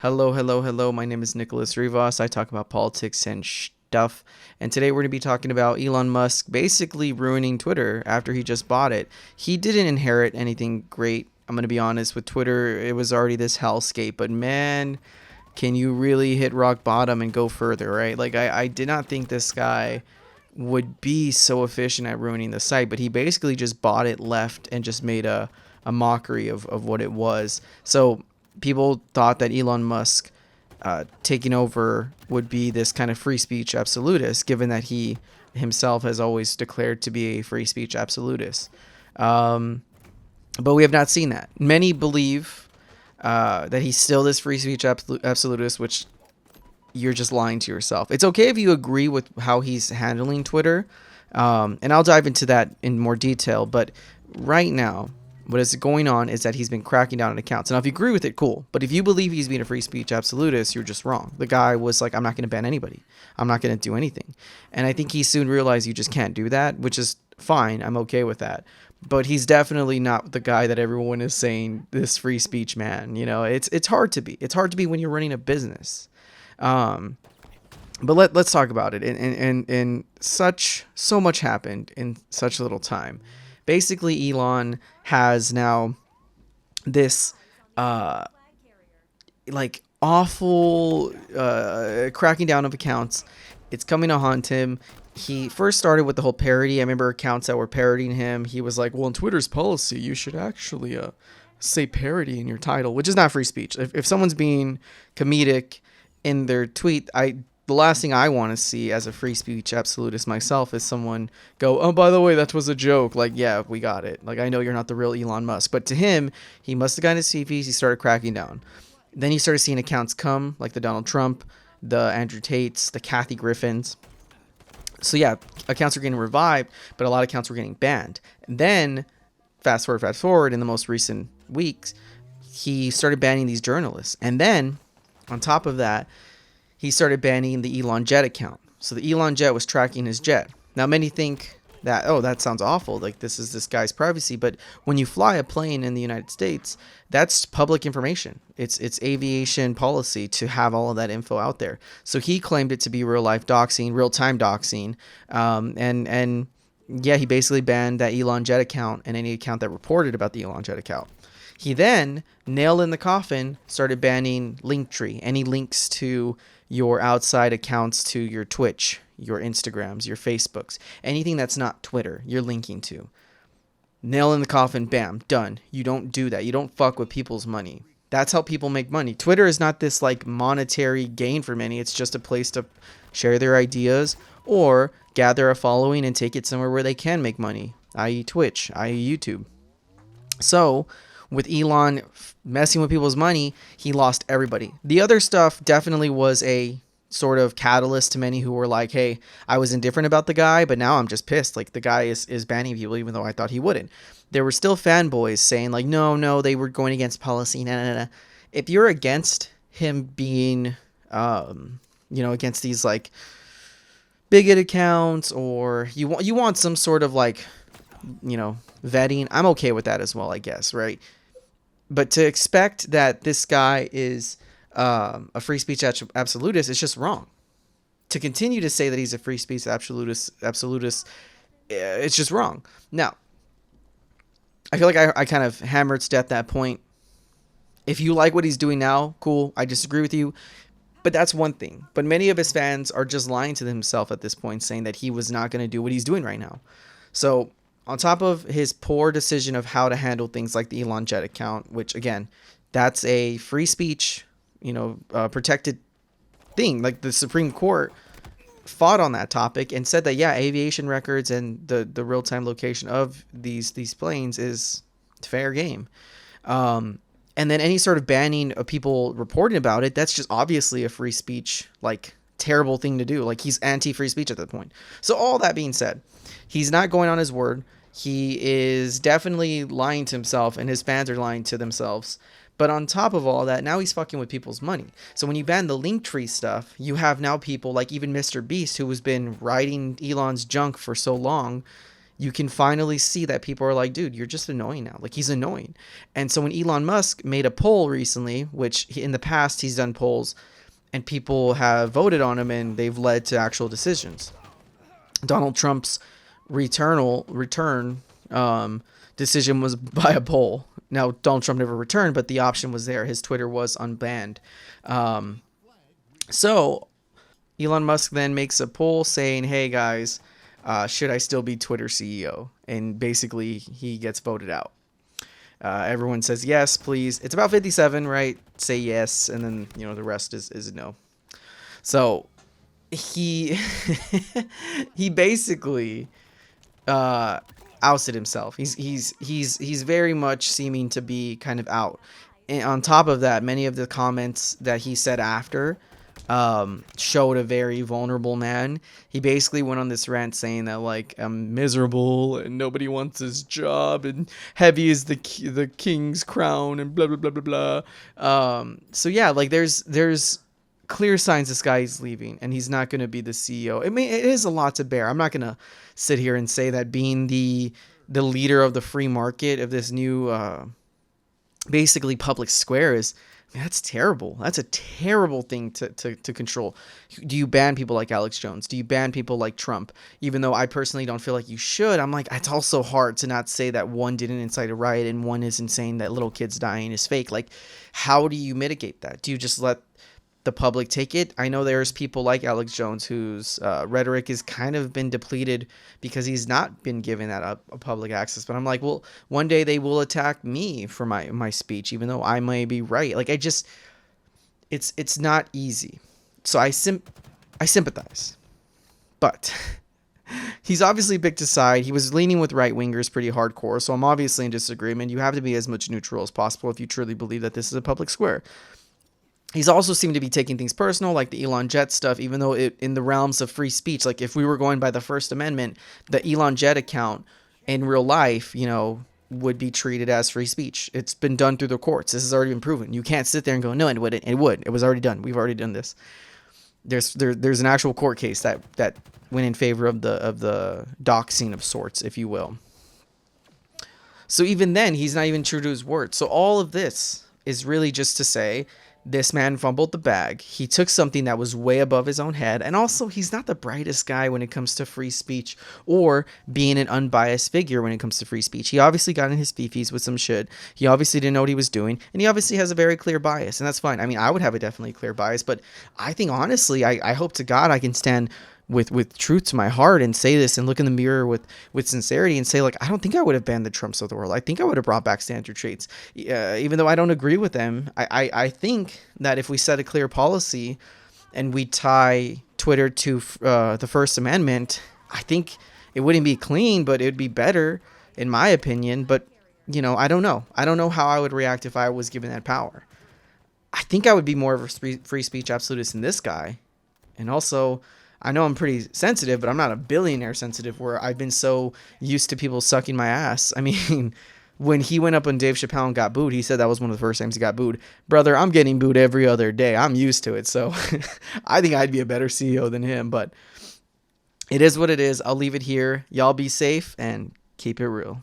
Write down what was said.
Hello, hello, hello. My name is Nicholas Rivas. I talk about politics and stuff. And today we're going to be talking about Elon Musk basically ruining Twitter after he just bought it. He didn't inherit anything great. I'm going to be honest with Twitter. It was already this hellscape. But man, can you really hit rock bottom and go further, right? Like, I did not think this guy would be so efficient at ruining the site, but he basically just bought it, left, and just made a mockery of what it was. So people thought that Elon Musk taking over would be this kind of free speech absolutist, given that he himself has always declared to be a free speech absolutist. Um, but we have not seen that. Many believe that he's still this free speech absolutist, which you're just lying to yourself. It's okay if you agree with how he's handling Twitter, and I'll dive into that in more detail. But right now, what is going on is that he's been cracking down on accounts. Now, if you agree with it, cool. But if you believe he's being a free speech absolutist, you're just wrong. The guy was like, I'm not going to ban anybody. I'm not going to do anything. And I think he soon realized you just can't do that, which is fine. I'm okay with that. But he's definitely not the guy that everyone is saying, this free speech man. You know, it's hard to be. It's hard to be when you're running a business. Um, but let's talk about it. And so much happened in such little time. Basically, Elon has now this like awful cracking down of accounts. It's coming to haunt him. He first started with the whole parody. I remember accounts that were parodying him. He was like, well, in Twitter's policy, you should actually say parody in your title, which is not free speech. If someone's being comedic in their tweet, the last thing I want to see as a free speech absolutist myself is someone go, oh, by the way, that was a joke. Like, yeah, we got it. Like, I know you're not the real Elon Musk. But to him, he must have gotten his CVs. He started cracking down. Then he started seeing accounts come, like the Donald Trump, the Andrew Tates, the Kathy Griffins. So, yeah, accounts are getting revived, but a lot of accounts were getting banned. And then, fast forward, in the most recent weeks, he started banning these journalists. And then, on top of that, he started banning the Elon Jet account. So the Elon Jet was tracking his jet. Now, many think that, oh, that sounds awful. Like, this is this guy's privacy. But when you fly a plane in the United States, that's public information. It's aviation policy to have all of that info out there. So he claimed it to be real-life doxing, real-time doxing. And yeah, he basically banned that Elon Jet account and any account that reported about the Elon Jet account. He then, nailed in the coffin, started banning Linktree, any links to your outside accounts, to your Twitch, your Instagrams, your Facebooks, anything that's not Twitter you're linking to. Nail in the coffin, bam, done. You don't do that. You don't fuck with people's money. That's how people make money. Twitter is not this like monetary gain for many. It's just a place to share their ideas or gather a following and take it somewhere where they can make money, i.e. Twitch, i.e. YouTube. So, with Elon messing with people's money, he lost everybody. The other stuff definitely was a sort of catalyst to many who were like, hey, I was indifferent about the guy, but now I'm just pissed. Like, the guy is banning people even though I thought he wouldn't. There were still fanboys saying like, no, they were going against policy. Nah. If you're against him being, against these like bigot accounts, or you want some sort of like, vetting, I'm okay with that as well, I guess, right? But to expect that this guy is a free speech absolutist is just wrong. To continue to say that he's a free speech absolutist, it's just wrong. Now, I feel like I kind of hammered at that point. If you like what he's doing now, cool. I disagree with you. But that's one thing. But many of his fans are just lying to himself at this point, saying that he was not going to do what he's doing right now. So, on top of his poor decision of how to handle things like the Elon Jet account, which, again, that's a free speech, protected thing. Like, the Supreme Court fought on that topic and said that, yeah, aviation records and the real-time location of these planes is fair game. And then any sort of banning of people reporting about it, that's just obviously a free speech, like, terrible thing to do. Like, he's anti-free speech at that point. So all that being said, he's not going on his word. He is definitely lying to himself, and his fans are lying to themselves. But on top of all that, now he's fucking with people's money. So when you ban the Linktree stuff, you have now people like even Mr. Beast, who has been riding Elon's junk for so long, you can finally see that people are like, dude, you're just annoying now. Like, he's annoying. And so when Elon Musk made a poll recently, which in the past he's done polls and people have voted on him and they've led to actual decisions. Donald Trump's return decision was by a poll. Now, Donald Trump never returned, but the option was there. His Twitter was unbanned. So Elon Musk then makes a poll saying, hey, guys, should I still be Twitter CEO? And basically, he gets voted out. Everyone says yes, please. It's about 57, right? Say yes, and then the rest is no. So he he basically ousted himself. He's very much seeming to be kind of out. And on top of that, many of the comments that he said after showed a very vulnerable man. He basically went on this rant saying that, like, I'm miserable and nobody wants his job and heavy is the king's crown and blah blah blah blah blah. So yeah, like there's clear signs this guy is leaving and he's not going to be the CEO. I mean, it is a lot to bear. I'm not going to sit here and say that being the leader of the free market of this new basically public square is, that's terrible. That's a terrible thing to control. Do you ban people like Alex Jones? Do you ban people like Trump? Even though I personally don't feel like you should, I'm like, it's also hard to not say that one didn't incite a riot and one isn't saying that little kids dying is fake. Like, how do you mitigate that? Do you just let the public take it? I know there's people like Alex Jones whose rhetoric has kind of been depleted because he's not been given that a public access. But I'm like, well, one day they will attack me for my speech, even though I may be right. Like, it's not easy. So I sympathize, but he's obviously picked a side. He was leaning with right wingers pretty hardcore. So I'm obviously in disagreement. You have to be as much neutral as possible if you truly believe that this is a public square. He's also seemed to be taking things personal, like the Elon Jet stuff, even though in the realms of free speech, like if we were going by the First Amendment, the Elon Jet account in real life, would be treated as free speech. It's been done through the courts. This has already been proven. You can't sit there and go, no, it wouldn't. It would. It was already done. We've already done this. There's an actual court case that went in favor of the doxing of sorts, if you will. So even then, he's not even true to his word. So all of this is really just to say, this man fumbled the bag. He took something that was way above his own head. And also, he's not the brightest guy when it comes to free speech or being an unbiased figure when it comes to free speech. He obviously got in his fifis with some shit. He obviously didn't know what he was doing. And he obviously has a very clear bias. And that's fine. I mean, I would have a definitely clear bias. But I think, honestly, I hope to God I can stand with truth to my heart and say this and look in the mirror with sincerity and say, like, I don't think I would have banned the Trumps of the world. I think I would have brought back standard traits. Even though I don't agree with them, I think that if we set a clear policy and we tie Twitter to the First Amendment, I think it wouldn't be clean, but it would be better, in my opinion. But, I don't know. I don't know how I would react if I was given that power. I think I would be more of a free speech absolutist than this guy. And also, I know I'm pretty sensitive, but I'm not a billionaire sensitive where I've been so used to people sucking my ass. I mean, when he went up on Dave Chappelle and got booed, he said that was one of the first times he got booed. Brother, I'm getting booed every other day. I'm used to it. So I think I'd be a better CEO than him, but it is what it is. I'll leave it here. Y'all be safe and keep it real.